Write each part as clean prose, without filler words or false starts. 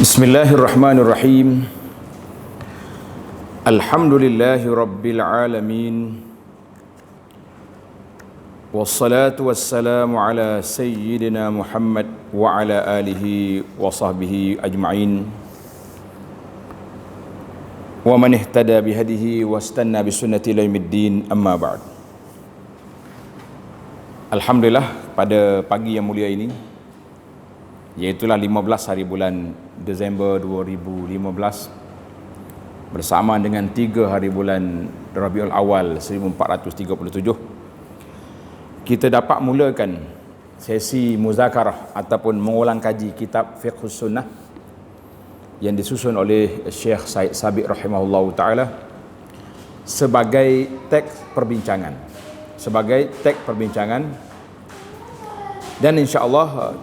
Bismillahirrahmanirrahim. Alhamdulillahi rabbil alamin. Wassalatu wassalamu ala sayyidina Muhammad wa ala alihi wa sahbihi ajma'in. Wa man ihtada bihadihi wastanna bisunnati ila yaumiddin, amma ba'd. Alhamdulillah, pada pagi yang mulia ini, iaitulah 15 hari bulan Disember 2015 bersama dengan 3 hari bulan Rabiul Awal 1437, kita dapat mulakan sesi muzakarah ataupun mengulang kaji kitab Fiqhus Sunnah yang disusun oleh Syekh Said Sabiq rahimahullahu ta'ala sebagai teks perbincangan, dan insya-Allah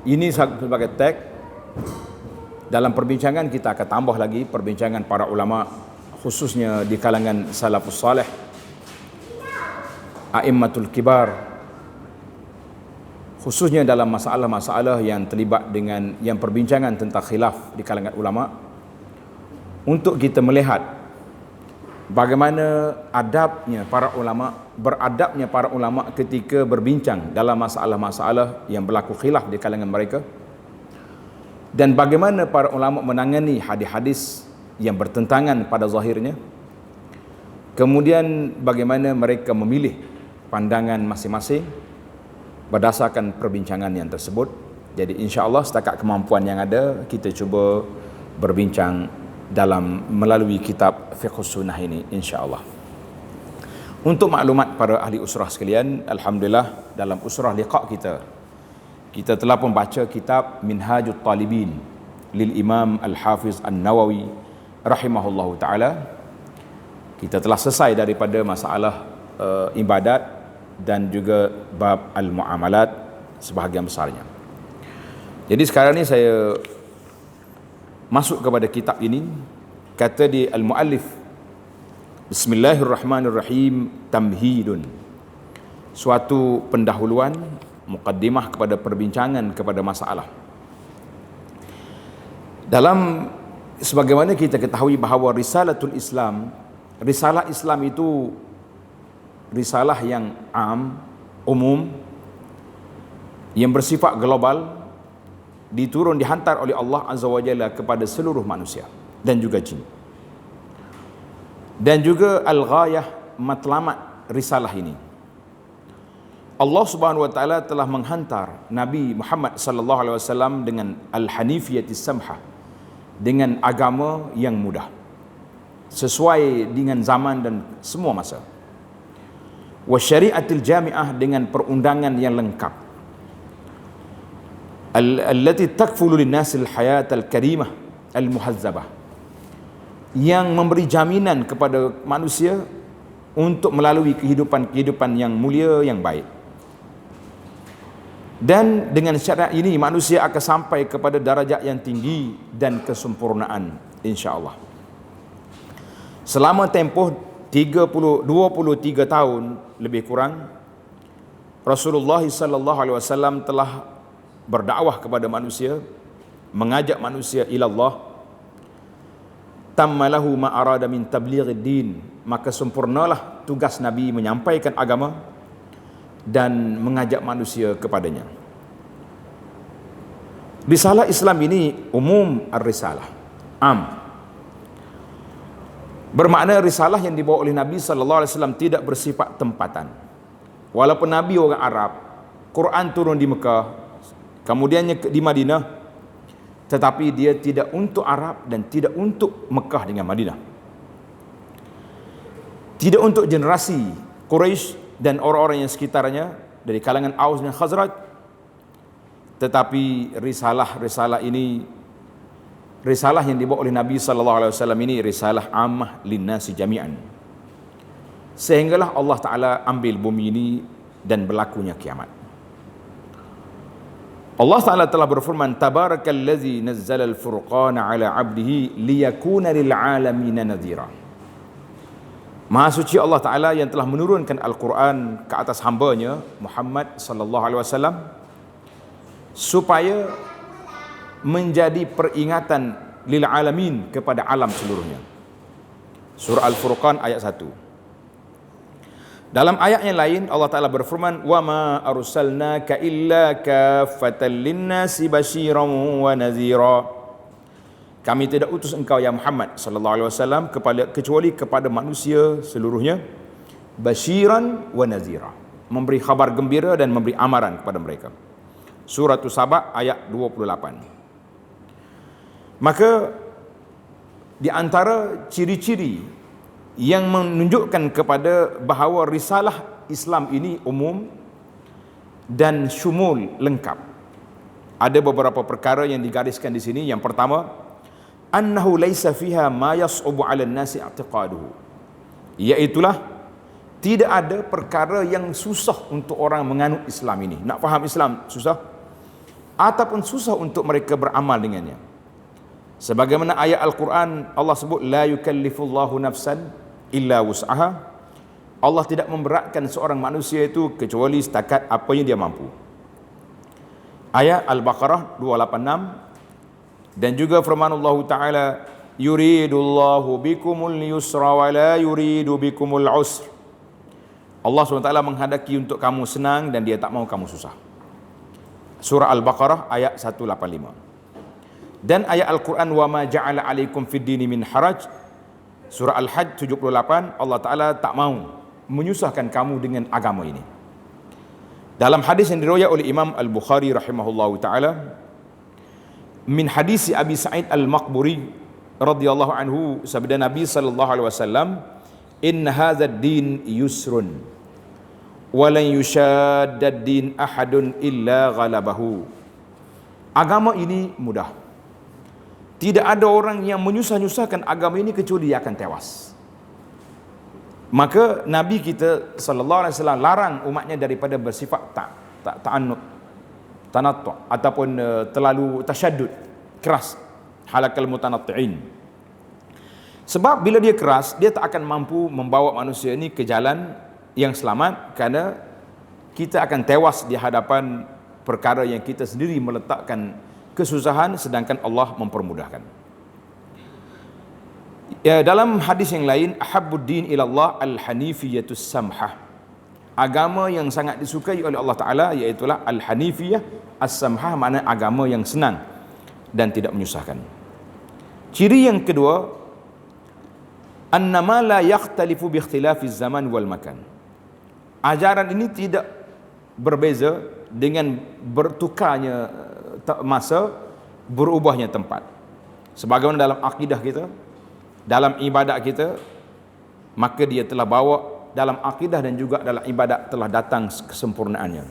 ini sebagai teks. Dalam perbincangan kita akan tambah lagi perbincangan para ulama, khususnya di kalangan salafus salih, a'immatul kibar, khususnya dalam masalah-masalah yang terlibat dengan yang perbincangan tentang khilaf di kalangan ulama, untuk kita melihat bagaimana beradabnya para ulama ketika berbincang dalam masalah-masalah yang berlaku khilaf di kalangan mereka, dan bagaimana para ulama menangani hadis-hadis yang bertentangan pada zahirnya. Kemudian bagaimana mereka memilih pandangan masing-masing berdasarkan perbincangan yang tersebut. Jadi insya-Allah setakat kemampuan yang ada, kita cuba berbincang melalui kitab Fiqhus Sunnah ini, insya-Allah. Untuk maklumat para ahli usrah sekalian, alhamdulillah dalam usrah liqa kita telah membaca kitab Minhajut Talibin lil Imam Al-Hafiz An-Nawawi rahimahullahu ta'ala. Kita telah selesai daripada masalah ibadat dan juga bab al-muamalat sebahagian besarnya. Jadi sekarang ni saya masuk kepada kitab ini. Kata di al-muallif, Bismillahirrahmanirrahim, tamhidun, suatu pendahuluan, muqaddimah kepada perbincangan kepada masalah. Sebagaimana kita ketahui bahawa risalah Islam itu risalah yang umum, yang bersifat global, dihantar oleh Allah Azza wa Jalla kepada seluruh manusia dan juga jin. Dan juga al-ghayah, matlamat risalah ini, Allah Subhanahu wa taala telah menghantar Nabi Muhammad sallallahu alaihi wasallam dengan al-hanifiyatis samhah, dengan agama yang mudah, sesuai dengan zaman dan semua masa. Wa syari'atil jami'ah, dengan perundangan yang lengkap. Allati takfulu lin-nasil hayatal karimah al-muhazzabah, yang memberi jaminan kepada manusia untuk melalui kehidupan yang mulia, yang baik. Dan dengan syariat ini manusia akan sampai kepada darajat yang tinggi dan kesempurnaan, insya-Allah. Selama tempoh 23 tahun lebih kurang, Rasulullah sallallahu alaihi wasallam telah berdakwah kepada manusia, mengajak manusia ila Allah. Tammalahu ma arada min tablighid din, maka sempurnalah tugas Nabi menyampaikan agama dan mengajak manusia kepadanya. Risalah Islam ini umum ar-risalah, bermakna risalah yang dibawa oleh Nabi sallallahu alaihi wasallam tidak bersifat tempatan. Walaupun Nabi orang Arab, Quran turun di Mekah, kemudiannya di Madinah, tetapi dia tidak untuk Arab dan tidak untuk Mekah dengan Madinah, tidak untuk generasi Quraisy dan orang-orang yang sekitarnya dari kalangan Aus dan Khazraj. Tetapi risalah ini, risalah yang dibawa oleh Nabi sallallahu alaihi wasallam ini, risalah ammah linnasi jami'an, sehinggalah Allah Taala ambil bumi ini dan berlakunya kiamat. Allah Taala telah berfirman, tabarakallazi nazzala al-furqana ala 'abdihi liyakuna lil 'alamin nadhira. Maha suci Allah Ta'ala yang telah menurunkan Al-Quran ke atas hambanya Muhammad sallallahu alaihi wasallam, supaya menjadi peringatan lil alamin, kepada alam seluruhnya. Surah Al-Furqan ayat 1. Dalam ayat yang lain Allah Ta'ala berfirman, wa ma arsalnaka illa kaffatan linnasi basyiran wa nadhira. Kami tidak utus engkau ya Muhammad sallallahu alaihi wasallam kecuali kepada manusia seluruhnya, basyiran wa nadhira, memberi khabar gembira dan memberi amaran kepada mereka. Surah Saba ayat 28. Maka di antara ciri-ciri yang menunjukkan kepada bahawa risalah Islam ini umum dan syumul, lengkap, ada beberapa perkara yang digariskan di sini. Yang pertama, annahu laisa fiha ma yas'ubu 'ala an-nasi i'tiqaduhu, iaitulah tidak ada perkara yang susah untuk orang menganut Islam ini. Nak faham Islam susah, ataupun susah untuk mereka beramal dengannya. Sebagaimana ayat Al-Quran Allah sebut, la yukallifullahu nafsan illa wus'aha, Allah tidak memberatkan seorang manusia itu kecuali setakat apa yang dia mampu. Ayat Al-Baqarah 286, dan juga firman Allah Ta'ala, yuridullahu bikumul yusra wa la yuridu bikumul usr, Allah SWT menghendaki untuk kamu senang dan dia tak mau kamu susah. Surah Al-Baqarah ayat 185. Dan ayat Al-Quran, wa ma ja'ala alaikum fid dini min haraj, surah Al-Hajj 78, Allah Ta'ala tak mau menyusahkan kamu dengan agama ini. Dalam hadis yang diriwayatkan oleh Imam Al-Bukhari rahimahullahu ta'ala, min hadis Abi Sa'id Al-Maqburi radhiyallahu anhu, sabda Nabi sallallahu alaihi wasallam, inna hadzal din yusrun wa lan yushaddad din ahadun illa ghalabahu. Agama ini mudah, tidak ada orang yang menyusah-nyusahkan agama ini kecuali dia akan tewas. Maka Nabi kita sallallahu alaihi wasallam larang umatnya daripada bersifat ta'annut, tanattu' ataupun terlalu tasyaddud, keras, halakal mutanatti'in. Sebab bila dia keras, dia tak akan mampu membawa manusia ini ke jalan yang selamat, kerana kita akan tewas di hadapan perkara yang kita sendiri meletakkan kesusahan, sedangkan Allah mempermudahkan. Ya, dalam hadis yang lain, ahabbuddin ilallah al-hanifiyatus samhah, agama yang sangat disukai oleh Allah Ta'ala iaitulah al-hanifiyah as-samhah, makna agama yang senang dan tidak menyusahkan. Ciri yang kedua, annama la yakhtalifu bi ikhtilafiz zaman wal makan, ajaran ini tidak berbeza dengan bertukarnya masa, berubahnya tempat. Sebagaimana dalam akidah kita, dalam ibadat kita, maka dia telah bawa dalam akidah dan juga dalam ibadat telah datang kesempurnaannya.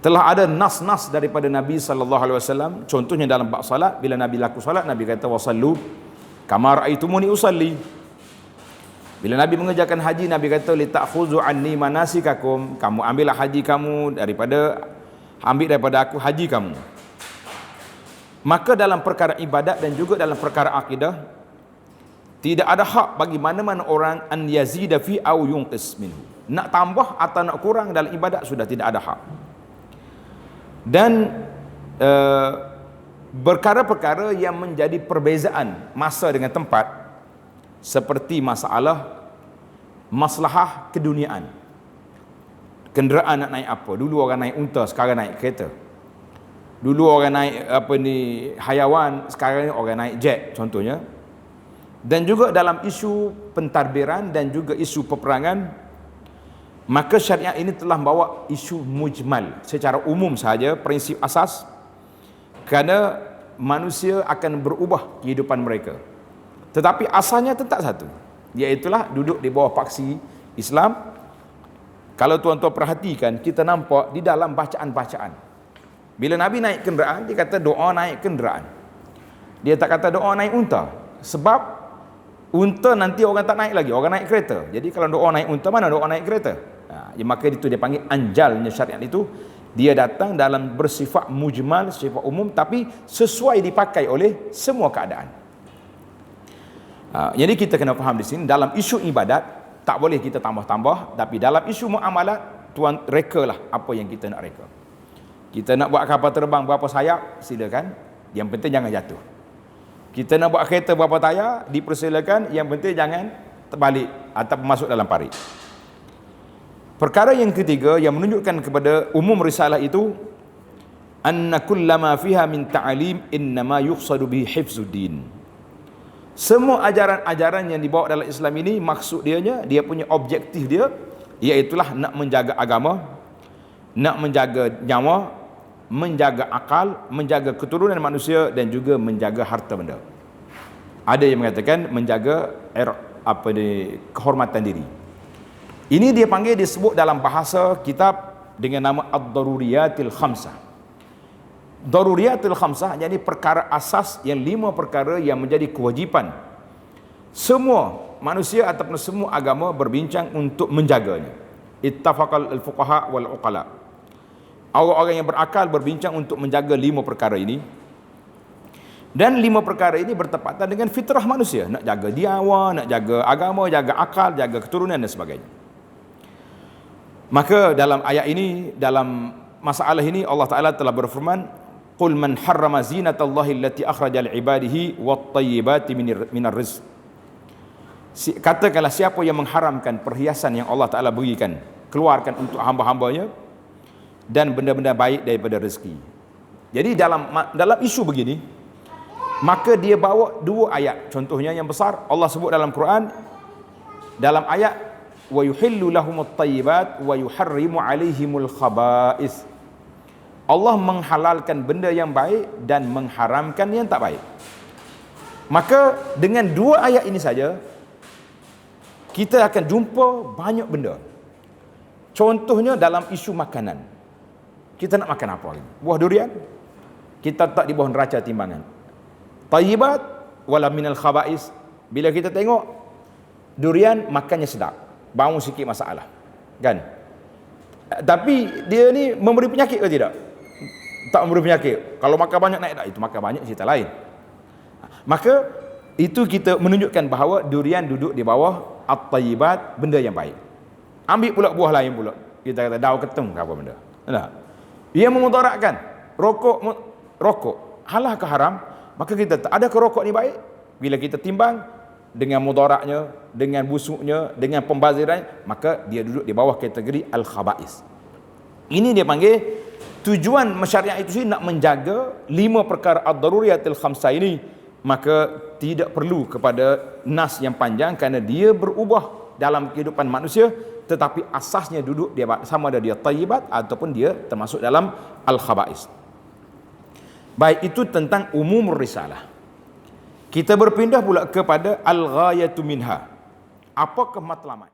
Telah ada nas-nas daripada Nabi sallallahu alaihi wasallam. Contohnya dalam bab salat, bila Nabi laku salat, Nabi kata wasallu kama raaitumuni usalli. Bila Nabi mengerjakan haji, Nabi kata li ta'khuzu anni manasikakum, kamu ambillah haji kamu ambil daripada aku haji kamu. Maka dalam perkara ibadat dan juga dalam perkara akidah, tidak ada hak bagi mana-mana orang an yazida fi au yunqis minhu, nak tambah atau nak kurang dalam ibadat sudah tidak ada hak. Dan perkara-perkara yang menjadi perbezaan masa dengan tempat, seperti masalah maslahah keduniaan, kenderaan nak naik apa, dulu orang naik unta, sekarang naik kereta. Dulu orang naik hayawan, sekarang ni orang naik jet contohnya. Dan juga dalam isu pentadbiran dan juga isu peperangan, maka syariat ini telah membawa isu mujmal, secara umum sahaja, prinsip asas, kerana manusia akan berubah kehidupan mereka, tetapi asalnya tetap satu, iaitulah duduk di bawah paksi Islam. Kalau tuan-tuan perhatikan, kita nampak di dalam bacaan-bacaan, bila Nabi naik kenderaan, dia kata doa naik kenderaan, dia tak kata doa naik unta. Sebab unta nanti orang tak naik lagi, orang naik kereta. Jadi kalau doa naik unta, mana doa naik kereta? Maka itu dia panggil anjalnya syariat itu. Dia datang dalam bersifat mujmal, sifat umum, tapi sesuai dipakai oleh semua keadaan. Jadi kita kena faham di sini, dalam isu ibadat tak boleh kita tambah-tambah, tapi dalam isu muamalat, tuan rekalah apa yang kita nak reka. Kita nak buat kapal terbang berapa sayap, silakan. Yang penting jangan jatuh. Kita nak buat kereta berapa tayar, dipersilakan, yang penting jangan terbalik atau masuk dalam parit. Perkara yang ketiga yang menunjukkan kepada umum risalah itu, anna kullama fiha min ta'alim innama yuqsadu bihi hifzuddin. Semua ajaran-ajaran yang dibawa dalam Islam ini, maksud dia punya objektif dia, iaitulah nak menjaga agama, nak menjaga nyawa, menjaga akal, menjaga keturunan manusia dan juga menjaga harta benda. Ada yang mengatakan menjaga kehormatan diri. Ini dia panggil, disebut dalam bahasa kitab dengan nama Ad-Daruriyatil Khamsah. Daruriyatil Khamsah, yakni perkara asas yang 5 perkara yang menjadi kewajipan semua manusia ataupun semua agama berbincang untuk menjaganya. Ittafaqal al-fuqaha wal uqala. Orang-orang yang berakal berbincang untuk menjaga 5 perkara ini. Dan 5 perkara ini bertepatan dengan fitrah manusia, nak jaga diawa, nak jaga agama, jaga akal, jaga keturunan dan sebagainya. Maka dalam ayat ini, dalam masalah ini, Allah Ta'ala telah berfirman, qul man harrama zinatallahi allati akhraja li'ibadihi wat-tayyibati minar rizq. Katakanlah, siapa yang mengharamkan perhiasan yang Allah Ta'ala berikan, keluarkan untuk hamba-hambanya, dan benda-benda baik daripada rezeki. Jadi dalam isu begini, maka dia bawa 2 ayat. Contohnya yang besar, Allah sebut dalam Quran, dalam ayat wa yuhillu lahumut thayyibat wa yuharrimu alaihimul khaba'is. Allah menghalalkan benda yang baik dan mengharamkan yang tak baik. Maka dengan 2 ayat ini saja kita akan jumpa banyak benda. Contohnya dalam isu makanan. Kita nak makan apa lagi? Buah durian? Kita tak di bawah neraca timbangan. Thayyibat wala minal khaba'is. Bila kita tengok durian, makannya sedap, bau sikit masalah, kan? Tapi dia ni memberi penyakit ke tidak? Tak memberi penyakit. Kalau makan banyak naik tak? Itu makan banyak cerita lain. Maka itu kita menunjukkan bahawa durian duduk di bawah at-thayyibat, benda yang baik. Ambil pula buah lain pula, kita kata daun ketum ke apa benda. Nah, ia memudaratkan. Rokok halal ke haram? Maka kita ada ke rokok ni baik? Bila kita timbang dengan mudaratnya, dengan busuknya, dengan pembazirannya, maka dia duduk di bawah kategori al-khaba'is. Ini dia panggil tujuan syariat itu sih, nak menjaga 5 perkara ad-daruriyatil khamsah ini. Maka tidak perlu kepada nas yang panjang, kerana dia berubah dalam kehidupan manusia, tetapi asasnya duduk dia sama ada dia thayyibat ataupun dia termasuk dalam al-khaba'is. Baik, itu tentang umum risalah. Kita berpindah pula kepada al-ghayatu minha. Apakah matlamat?